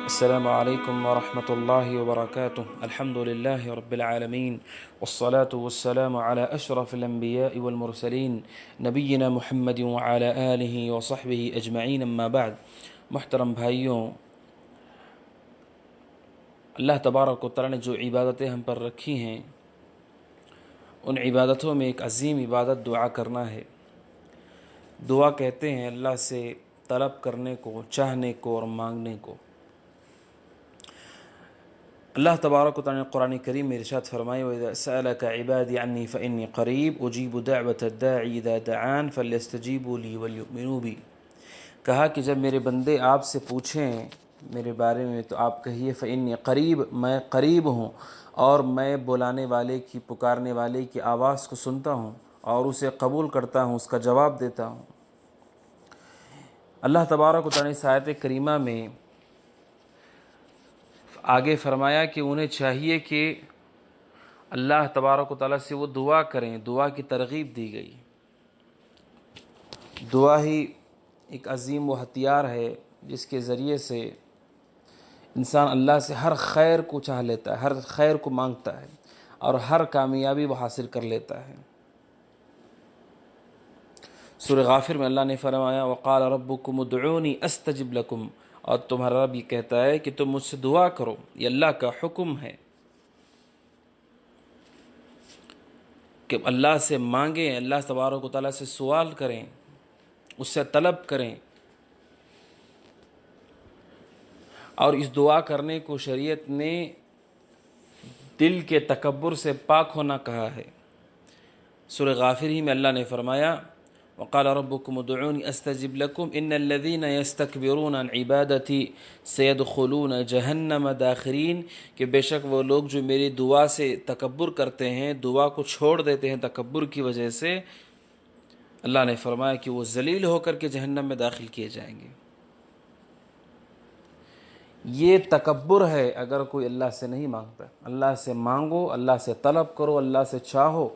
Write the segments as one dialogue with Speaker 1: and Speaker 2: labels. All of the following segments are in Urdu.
Speaker 1: السلام عليكم ورحمة الله وبركاته. الحمد لله رب العالمين، والصلاة والسلام على أشرف الأنبياء والمرسلين نبينا محمد وعلى آله وصحبه أجمعين. اما بعد، محترم بھائیوں، اللہ تبارک و تعالی نے جو عبادتیں ہم پر رکھی ہیں، ان عبادتوں میں ایک عظیم عبادت دعا کرنا ہے. دعا کہتے ہیں اللہ سے طلب کرنے کو، چاہنے کو اور مانگنے کو. اللہ تبارک و تعالی نے قرآن کریم میں ارشاد فرمائے وَإِذَا سَأَلَكَ عِبَادِي عَنِّي فَإِنِّي قَرِيبٌ أُجِيبُ دَعْوَةَ الدَّاعِ إِذَا دَعَانِ فَلْيَسْتَجِيبُوا لِي وَلْيُؤْمِنُوا بِي. کہا کہ جب میرے بندے آپ سے پوچھیں میرے بارے میں تو آپ کہیے فَإِنِّي قریب، میں قریب ہوں اور میں بلانے والے کی، پکارنے والے کی آواز کو سنتا ہوں اور اسے قبول کرتا ہوں، اس کا جواب دیتا ہوں. اللہ تبارک و تعالی نے اس آیت کریمہ میں آگے فرمایا کہ انہیں چاہیے کہ اللہ تبارک و تعالیٰ سے وہ دعا کریں. دعا کی ترغیب دی گئی. دعا ہی ایک عظیم و ہتھیار ہے جس کے ذریعے سے انسان اللہ سے ہر خیر کو چاہ لیتا ہے، ہر خیر کو مانگتا ہے اور ہر کامیابی وہ حاصل کر لیتا ہے. سورہ غافر میں اللہ نے فرمایا وقال ربکم ادعونی استجب لکم، اور تمہارا رب یہ کہتا ہے کہ تم مجھ سے دعا کرو. یہ اللہ کا حکم ہے کہ اللہ سے مانگیں، اللہ تبارک و تعالیٰ سے سوال کریں، اس سے طلب کریں. اور اس دعا کرنے کو شریعت نے دل کے تکبر سے پاک ہونا کہا ہے. سورہ غافر ہی میں اللہ نے فرمایا وقال ربكم ادعوني استجب لكم ان الذين يستكبرون عن عبادتي سيدخلون جہنم داخرین، کہ بے شک وہ لوگ جو میری دعا سے تکبر کرتے ہیں، دعا کو چھوڑ دیتے ہیں تکبر کی وجہ سے، اللہ نے فرمایا کہ وہ ذلیل ہو کر کے جہنم میں داخل کیے جائیں گے. یہ تکبر ہے اگر کوئی اللہ سے نہیں مانگتا. اللہ سے مانگو، اللہ سے طلب کرو، اللہ سے چاہو.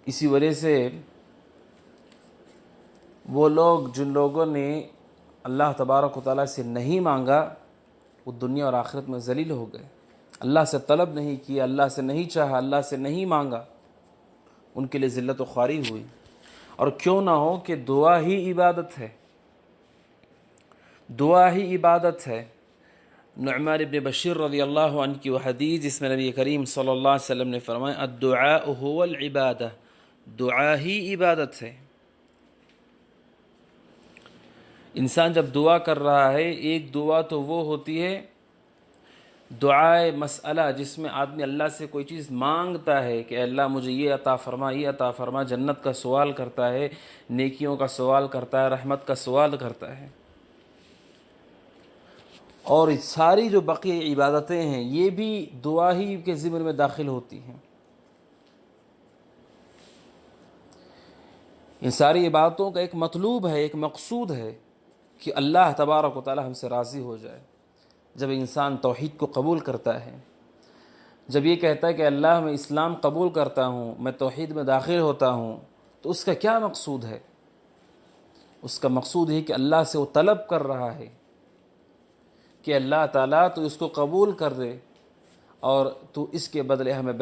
Speaker 1: اسی وجہ سے وہ لوگ جن لوگوں نے اللہ تبارک و تعالیٰ سے نہیں مانگا وہ دنیا اور آخرت میں ذلیل ہو گئے. اللہ سے طلب نہیں کیا، اللہ سے نہیں چاہا، اللہ سے نہیں مانگا، ان کے لیے ذلت و خواری ہوئی. اور کیوں نہ ہو کہ دعا ہی عبادت ہے، دعا ہی عبادت ہے. نعمان ابن بشیر رضی اللہ عنہ کی وہ حدیث جس میں نبی کریم صلی اللہ علیہ وسلم نے فرمایا الدعاء هو العبادہ، دعا ہی عبادت ہے. انسان جب دعا کر رہا ہے، ایک دعا تو وہ ہوتی ہے دعائے مسئلہ جس میں آدمی اللہ سے کوئی چیز مانگتا ہے کہ اللہ مجھے یہ عطا فرما، یہ عطا فرما. جنت کا سوال کرتا ہے، نیکیوں کا سوال کرتا ہے، رحمت کا سوال کرتا ہے. اور ساری جو بقیہ عبادتیں ہیں یہ بھی دعا ہی کے ضمن میں داخل ہوتی ہیں. ان ساری عبادتوں کا ایک مطلوب ہے، ایک مقصود ہے کہ اللہ تبارک و تعالی ہم سے راضی ہو جائے. جب انسان توحید کو قبول کرتا ہے، جب یہ کہتا ہے کہ اللہ میں اسلام قبول کرتا ہوں، میں توحید میں داخل ہوتا ہوں، تو اس کا کیا مقصود ہے؟ اس کا مقصود ہے کہ اللہ سے وہ طلب کر رہا ہے کہ اللہ تعالیٰ تو اس کو قبول کر دے اور تو اس کے بدلے ہمیں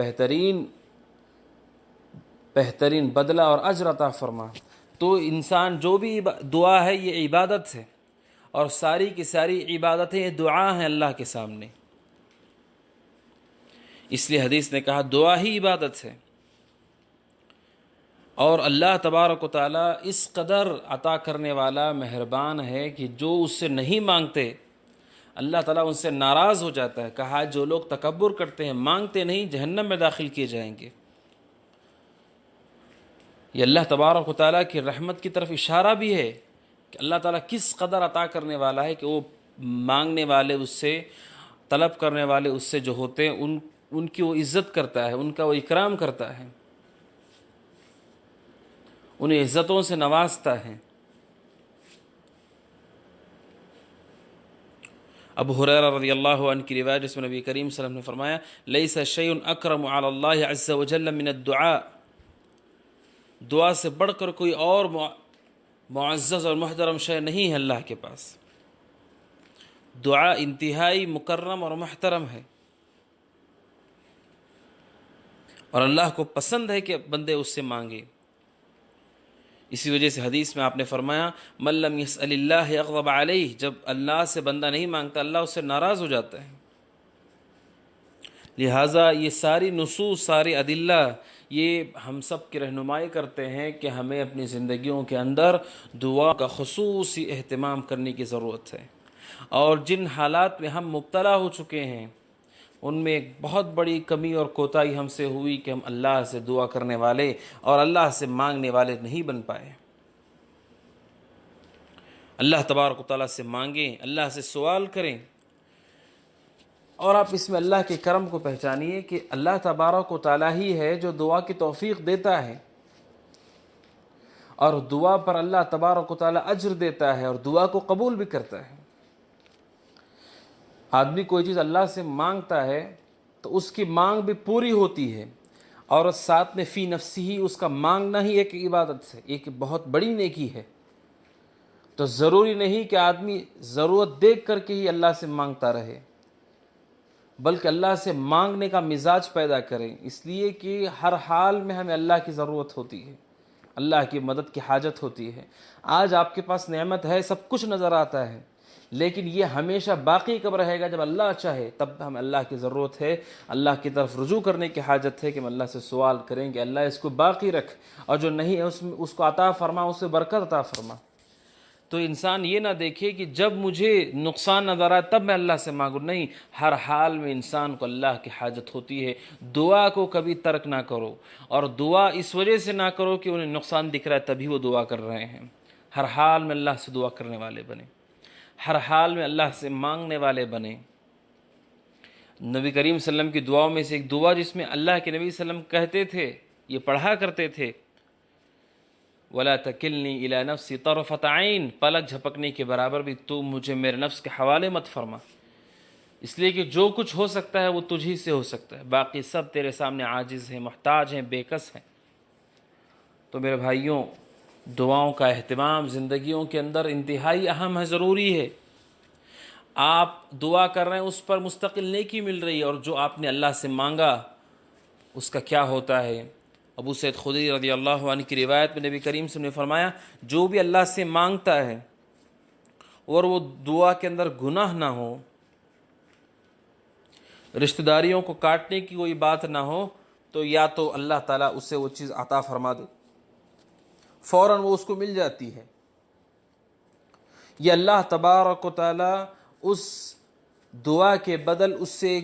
Speaker 1: بہترین بدلہ اور اجر عطا فرما. تو انسان جو بھی دعا ہے یہ عبادت ہے، اور ساری کی ساری عبادتیں یہ دعا ہیں اللہ کے سامنے. اس لیے حدیث نے کہا دعا ہی عبادت ہے. اور اللہ تبارک و تعالیٰ اس قدر عطا کرنے والا مہربان ہے کہ جو اس سے نہیں مانگتے اللہ تعالیٰ ان سے ناراض ہو جاتا ہے. کہا جو لوگ تکبر کرتے ہیں، مانگتے نہیں، جہنم میں داخل کیے جائیں گے. یہ اللہ تبارک و تعالیٰ کی رحمت کی طرف اشارہ بھی ہے کہ اللہ تعالیٰ کس قدر عطا کرنے والا ہے کہ وہ مانگنے والے اس سے، طلب کرنے والے اس سے جو ہوتے ہیں ان کی وہ عزت کرتا ہے، ان کا وہ اکرام کرتا ہے، انہیں عزتوں سے نوازتا ہے. ابو ہریرہ رضی اللہ عنہ کی روایت جس میں نبی کریم صلی اللہ علیہ وسلم نے فرمایا لیس شیء اکرم علی اللہ عز وجل من الدعاء، دعا سے بڑھ کر کوئی اور معزز اور محترم شے نہیں ہے اللہ کے پاس. دعا انتہائی مکرم اور محترم ہے، اور اللہ کو پسند ہے کہ بندے اس سے مانگے۔ اسی وجہ سے حدیث میں آپ نے فرمایا من لم یسأل اللہ یغضب علیہ، جب اللہ سے بندہ نہیں مانگتا اللہ اس سے ناراض ہو جاتا ہے۔ لہٰذا یہ ساری نصوص، ساری ادلہ یہ ہم سب کی رہنمائی کرتے ہیں کہ ہمیں اپنی زندگیوں کے اندر دعا کا خصوصی اہتمام کرنے کی ضرورت ہے، اور جن حالات میں ہم مبتلا ہو چکے ہیں ان میں ایک بہت بڑی کمی اور کوتاہی ہم سے ہوئی کہ ہم اللہ سے دعا کرنے والے اور اللہ سے مانگنے والے نہیں بن پائے۔ اللہ تبارک و تعالیٰ سے مانگیں، اللہ سے سوال کریں، اور آپ اس میں اللہ کے کرم کو پہچانیے کہ اللہ تبارک و تعالیٰ ہی ہے جو دعا کی توفیق دیتا ہے، اور دعا پر اللہ تبارک و تعالیٰ اجر دیتا ہے اور دعا کو قبول بھی کرتا ہے۔ آدمی کوئی چیز اللہ سے مانگتا ہے تو اس کی مانگ بھی پوری ہوتی ہے، اور ساتھ میں فی نفسی ہی اس کا مانگنا ہی ایک عبادت ہے، ایک بہت بڑی نیکی ہے۔ تو ضروری نہیں کہ آدمی ضرورت دیکھ کر کے ہی اللہ سے مانگتا رہے، بلکہ اللہ سے مانگنے کا مزاج پیدا کریں، اس لیے کہ ہر حال میں ہمیں اللہ کی ضرورت ہوتی ہے، اللہ کی مدد کی حاجت ہوتی ہے۔ آج آپ کے پاس نعمت ہے، سب کچھ نظر آتا ہے، لیکن یہ ہمیشہ باقی کب رہے گا؟ جب اللہ چاہے تب ہمیں اللہ کی ضرورت ہے، اللہ کی طرف رجوع کرنے کی حاجت ہے کہ ہم اللہ سے سوال کریں کہ اللہ اس کو باقی رکھ، اور جو نہیں ہے اس کو عطا فرما، اسے برکت عطا فرما۔ تو انسان یہ نہ دیکھے کہ جب مجھے نقصان نظر آئے تب میں اللہ سے مانگوں، نہیں، ہر حال میں انسان کو اللہ کی حاجت ہوتی ہے۔ دعا کو کبھی ترک نہ کرو، اور دعا اس وجہ سے نہ کرو کہ انہیں نقصان دکھ رہا ہے تبھی وہ دعا کر رہے ہیں۔ ہر حال میں اللہ سے دعا کرنے والے بنے، ہر حال میں اللہ سے مانگنے والے بنے۔ نبی کریم صلی اللہ علیہ وسلم کی دعاؤں میں سے ایک دعا جس میں اللہ کے نبی صلی اللہ علیہ وسلم کہتے تھے، یہ پڑھا کرتے تھے، وَلَا تَكِلْنِي إِلَى نَفْسِي طَرْفَةَ عَيْن، پلک جھپکنے کے برابر بھی تو مجھے میرے نفس کے حوالے مت فرما، اس لیے کہ جو کچھ ہو سکتا ہے وہ تجھی سے ہو سکتا ہے، باقی سب تیرے سامنے عاجز ہیں، محتاج ہیں، بے کس ہیں۔ تو میرے بھائیوں، دعاؤں کا اہتمام زندگیوں کے اندر انتہائی اہم ہے، ضروری ہے۔ آپ دعا کر رہے ہیں، اس پر مستقل نیکی مل رہی ہے، اور جو آپ نے اللہ سے مانگا اس کا کیا ہوتا ہے؟ ابو سعید خدری رضی اللہ عنہ کی روایت میں نبی کریم صلی اللہ علیہ وسلم نے فرمایا جو بھی اللہ سے مانگتا ہے اور وہ دعا کے اندر گناہ نہ ہو، رشتہ داریوں کو کاٹنے کی کوئی بات نہ ہو، تو یا تو اللہ تعالیٰ اسے وہ چیز عطا فرما دے، فوراً وہ اس کو مل جاتی ہے، یا اللہ تبارک و تعالیٰ اس دعا کے بدل اس سے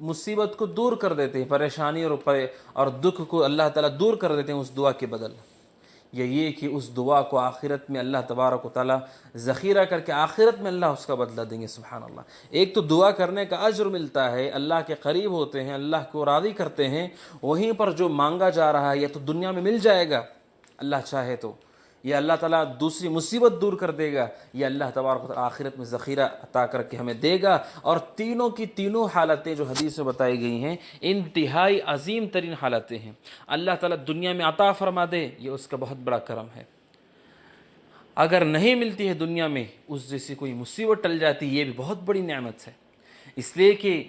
Speaker 1: مصیبت کو دور کر دیتے ہیں، پریشانی اور دکھ کو اللہ تعالیٰ دور کر دیتے ہیں اس دعا کے بدل، یا یہ کہ اس دعا کو آخرت میں اللہ تبارک و تعالیٰ ذخیرہ کر کے آخرت میں اللہ اس کا بدلہ دیں گے۔ سبحان اللہ، ایک تو دعا کرنے کا اجر ملتا ہے، اللہ کے قریب ہوتے ہیں، اللہ کو راضی کرتے ہیں، وہیں پر جو مانگا جا رہا ہے یا تو دنیا میں مل جائے گا اللہ چاہے تو، یا اللہ تعالیٰ دوسری مصیبت دور کر دے گا، یا اللہ تبارک و تعالیٰ آخرت میں ذخیرہ عطا کر کے ہمیں دے گا۔ اور تینوں کی تینوں حالتیں جو حدیث میں بتائی گئی ہیں انتہائی عظیم ترین حالتیں ہیں۔ اللہ تعالیٰ دنیا میں عطا فرما دے، یہ اس کا بہت بڑا کرم ہے۔ اگر نہیں ملتی ہے دنیا میں، اس جیسی کوئی مصیبت ٹل جاتی، یہ بھی بہت بڑی نعمت ہے، اس لیے کہ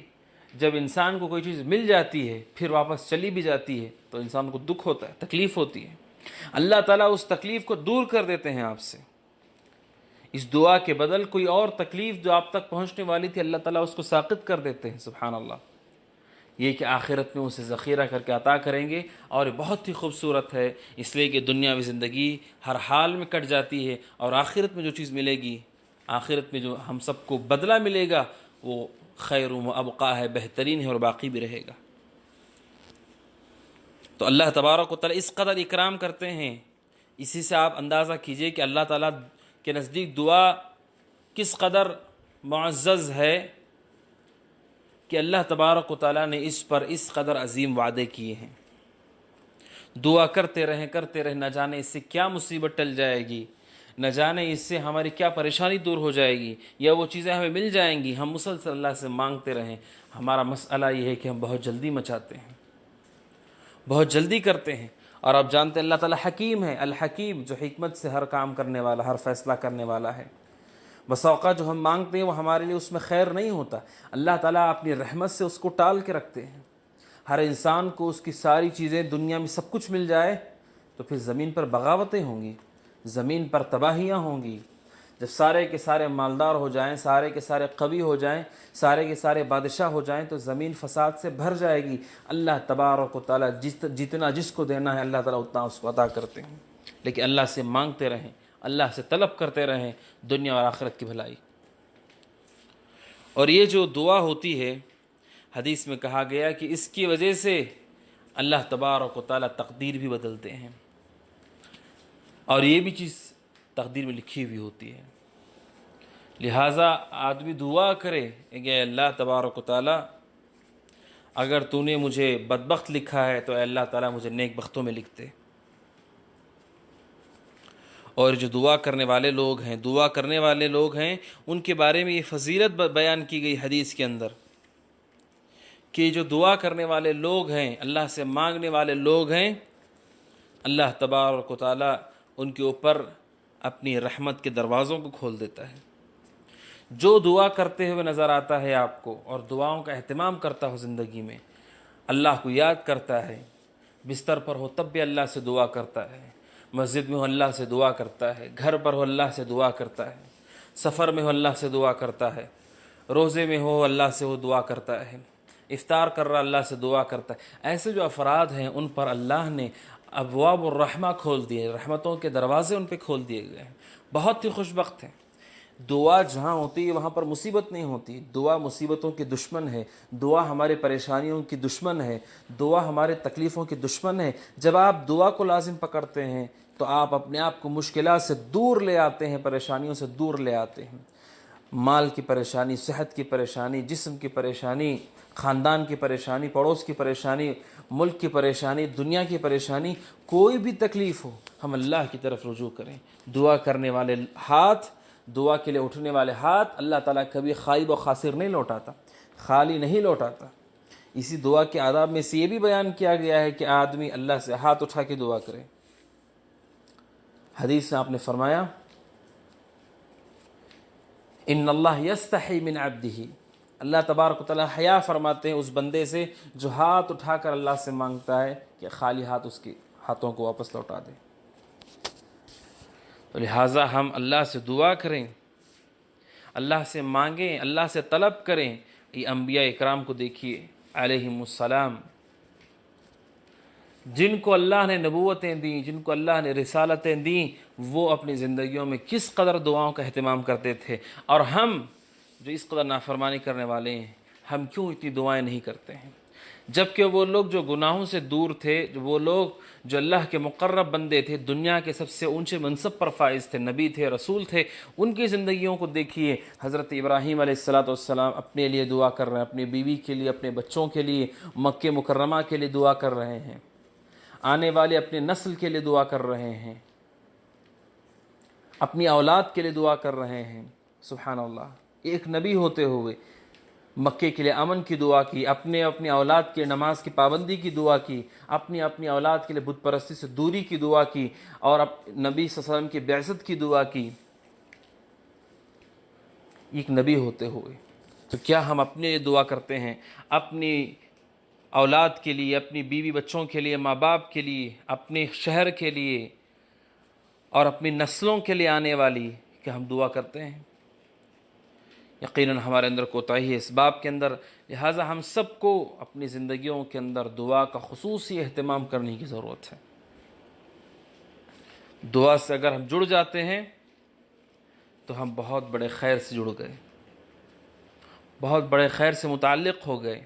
Speaker 1: جب انسان کو کوئی چیز مل جاتی ہے پھر واپس چلی بھی جاتی ہے تو انسان کو دکھ ہوتا ہے، تکلیف ہوتی ہے، اللہ تعالیٰ اس تکلیف کو دور کر دیتے ہیں آپ سے۔ اس دعا کے بدل کوئی اور تکلیف جو آپ تک پہنچنے والی تھی اللہ تعالیٰ اس کو ساقط کر دیتے ہیں۔ سبحان اللہ، یہ کہ آخرت میں اسے ذخیرہ کر کے عطا کریں گے، اور یہ بہت ہی خوبصورت ہے، اس لیے کہ دنیاوی زندگی ہر حال میں کٹ جاتی ہے، اور آخرت میں جو چیز ملے گی، آخرت میں جو ہم سب کو بدلہ ملے گا وہ خیر و ابقا ہے، بہترین ہے اور باقی بھی رہے گا۔ تو اللہ تبارک و تعالیٰ اس قدر اکرام کرتے ہیں، اسی سے آپ اندازہ کیجئے کہ اللہ تعالیٰ کے نزدیک دعا کس قدر معزز ہے کہ اللہ تبارک و تعالیٰ نے اس پر اس قدر عظیم وعدے کیے ہیں۔ دعا کرتے رہیں کرتے رہیں، نہ جانے اس سے کیا مصیبت ٹل جائے گی، نہ جانے اس سے ہماری کیا پریشانی دور ہو جائے گی، یا وہ چیزیں ہمیں مل جائیں گی۔ ہم مسلسل اللہ سے مانگتے رہیں۔ ہمارا مسئلہ یہ ہے کہ ہم بہت جلدی مچاتے ہیں، بہت جلدی کرتے ہیں، اور آپ جانتے ہیں اللہ تعالیٰ حکیم ہے، الحکیم، جو حکمت سے ہر کام کرنے والا، ہر فیصلہ کرنے والا ہے۔ بسا اوقات جو ہم مانگتے ہیں وہ ہمارے لیے اس میں خیر نہیں ہوتا، اللہ تعالیٰ اپنی رحمت سے اس کو ٹال کے رکھتے ہیں۔ ہر انسان کو اس کی ساری چیزیں دنیا میں سب کچھ مل جائے تو پھر زمین پر بغاوتیں ہوں گی، زمین پر تباہیاں ہوں گی۔ جب سارے کے سارے مالدار ہو جائیں، سارے کے سارے قوی ہو جائیں، سارے کے سارے بادشاہ ہو جائیں تو زمین فساد سے بھر جائے گی۔ اللہ تبارک و تعالیٰ جتنا جس کو دینا ہے اللہ تعالیٰ اتنا اس کو عطا کرتے ہیں، لیکن اللہ سے مانگتے رہیں، اللہ سے طلب کرتے رہیں دنیا اور آخرت کی بھلائی۔ اور یہ جو دعا ہوتی ہے، حدیث میں کہا گیا کہ اس کی وجہ سے اللہ تبارک و تعالیٰ تقدیر بھی بدلتے ہیں، اور یہ بھی چیز تقدیر میں لکھی ہوئی ہوتی ہے۔ لہٰذا آدمی دعا کرے کہ اے اللہ تبارک و تعالیٰ اگر تو نے مجھے بدبخت لکھا ہے تو اے اللہ تعالیٰ مجھے نیک بختوں میں لکھ دے۔ اور جو دعا کرنے والے لوگ ہیں ان کے بارے میں یہ فضیلت بیان کی گئی حدیث کے اندر کہ جو دعا کرنے والے لوگ ہیں، اللہ سے مانگنے والے لوگ ہیں، اللہ تبارک و تعالیٰ ان کے اوپر اپنی رحمت کے دروازوں کو کھول دیتا ہے۔ جو دعا کرتے ہوئے نظر آتا ہے آپ کو اور دعاؤں کا اہتمام کرتا ہو زندگی میں، اللہ کو یاد کرتا ہے، بستر پر ہو تب بھی اللہ سے دعا کرتا ہے، مسجد میں ہو اللہ سے دعا کرتا ہے، گھر پر ہو اللہ سے دعا کرتا ہے، سفر میں ہو اللہ سے دعا کرتا ہے، روزے میں ہو اللہ سے وہ دعا کرتا ہے، افطار کر رہا اللہ سے دعا کرتا ہے۔ ایسے جو افراد ہیں ان پر اللہ نے ابواب الرحمہ کھول دیے، رحمتوں کے دروازے ان پہ کھول دیے گئے ہیں، بہت ہی خوش بخت ہیں۔ دعا جہاں ہوتی ہے وہاں پر مصیبت نہیں ہوتی، دعا مصیبتوں کی دشمن ہے، دعا ہمارے پریشانیوں کی دشمن ہے، دعا ہمارے تکلیفوں کی دشمن ہے۔ جب آپ دعا کو لازم پکڑتے ہیں تو آپ اپنے آپ کو مشکلات سے دور لے آتے ہیں، پریشانیوں سے دور لے آتے ہیں۔ مال کی پریشانی، صحت کی پریشانی، جسم کی پریشانی، خاندان کی پریشانی، پڑوس کی پریشانی، ملک کی پریشانی، دنیا کی پریشانی، کوئی بھی تکلیف ہو ہم اللہ کی طرف رجوع کریں۔ دعا کرنے والے ہاتھ، دعا کے لیے اٹھنے والے ہاتھ اللہ تعالیٰ کبھی خائب و خاسر نہیں لوٹاتا، خالی نہیں لوٹاتا۔ اسی دعا کے آداب میں سے یہ بھی بیان کیا گیا ہے کہ آدمی اللہ سے ہاتھ اٹھا کے دعا کرے۔ حدیث میں آپ نے فرمایا ان اللہ یستحی من عبدہ، اللہ تبارک و تعالیٰ حیا فرماتے ہیں اس بندے سے جو ہاتھ اٹھا کر اللہ سے مانگتا ہے کہ خالی ہاتھ اس کے ہاتھوں کو واپس لوٹا دے۔ تو لہٰذا ہم اللہ سے دعا کریں، اللہ سے مانگیں، اللہ سے طلب کریں۔ یہ انبیاء اکرام کو دیکھیے علیہم السلام، جن کو اللہ نے نبوتیں دیں، جن کو اللہ نے رسالتیں دیں، وہ اپنی زندگیوں میں کس قدر دعاؤں کا اہتمام کرتے تھے، اور ہم جو اس قدر نافرمانی کرنے والے ہیں ہم کیوں اتنی دعائیں نہیں کرتے ہیں؟ جبکہ وہ لوگ جو گناہوں سے دور تھے، وہ لوگ جو اللہ کے مقرب بندے تھے، دنیا کے سب سے اونچے منصب پر فائز تھے، نبی تھے، رسول تھے، ان کی زندگیوں کو دیکھیے۔ حضرت ابراہیم علیہ السلام اپنے لیے دعا کر رہے ہیں، اپنی بیوی کے لیے، اپنے بچوں کے لیے، مکہ مکرمہ کے لیے دعا کر رہے ہیں، آنے والے اپنے نسل کے لیے دعا کر رہے ہیں، اپنی اولاد کے لیے دعا کر رہے ہیں۔ سبحان اللہ، ایک نبی ہوتے ہوئے مکے کے لیے امن کی دعا کی، اپنی اولاد کے نماز کی پابندی کی دعا کی، اپنی اولاد کے لیے بت پرستی سے دوری کی دعا کی، اور نبی صلی اللہ علیہ وسلم کی بعثت کی دعا کی، ایک نبی ہوتے ہوئے۔ تو کیا ہم اپنے لیے دعا کرتے ہیں؟ اپنی اولاد کے لیے، اپنی بیوی بچوں کے لیے، ماں باپ کے لیے، اپنے شہر کے لیے اور اپنی نسلوں کے لیے آنے والی، کیا ہم دعا کرتے ہیں؟ یقیناً ہمارے اندر کوتاہی ہے اس باب کے اندر، لہٰذا ہم سب کو اپنی زندگیوں کے اندر دعا کا خصوصی اہتمام کرنے کی ضرورت ہے۔ دعا سے اگر ہم جڑ جاتے ہیں تو ہم بہت بڑے خیر سے جڑ گئے، بہت بڑے خیر سے متعلق ہو گئے۔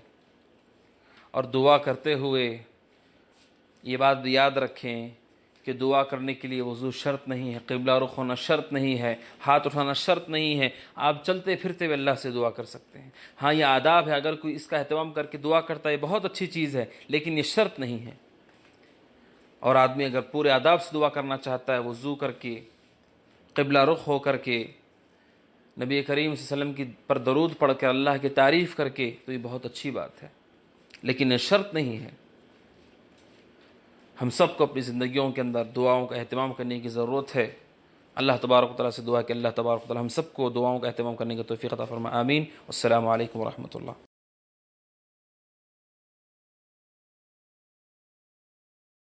Speaker 1: اور دعا کرتے ہوئے یہ بات بھی یاد رکھیں کہ دعا کرنے کے لیے وضو شرط نہیں ہے، قبلہ رخ ہونا شرط نہیں ہے، ہاتھ اٹھانا شرط نہیں ہے، آپ چلتے پھرتے ہوئے اللہ سے دعا کر سکتے ہیں۔ ہاں یہ آداب ہے، اگر کوئی اس کا اہتمام کر کے دعا کرتا ہے یہ بہت اچھی چیز ہے، لیکن یہ شرط نہیں ہے۔ اور آدمی اگر پورے آداب سے دعا کرنا چاہتا ہے، وضو کر کے، قبلہ رخ ہو کر کے، نبی کریم صلی اللہ علیہ وسلم کی پر درود پڑھ کر، اللہ کی تعریف کر کے، تو یہ بہت اچھی بات ہے، لیکن یہ شرط نہیں ہے۔ ہم سب کو اپنی زندگیوں کے اندر دعاؤں کا اہتمام کرنے کی ضرورت ہے۔ اللہ تبارک و تعالیٰ سے دعا کہ اللہ تبارک و تعالیٰ ہم سب کو دعاؤں کا اہتمام کرنے کی توفیق عطا فرمائے، آمین۔ السلام علیکم ورحمۃ اللہ۔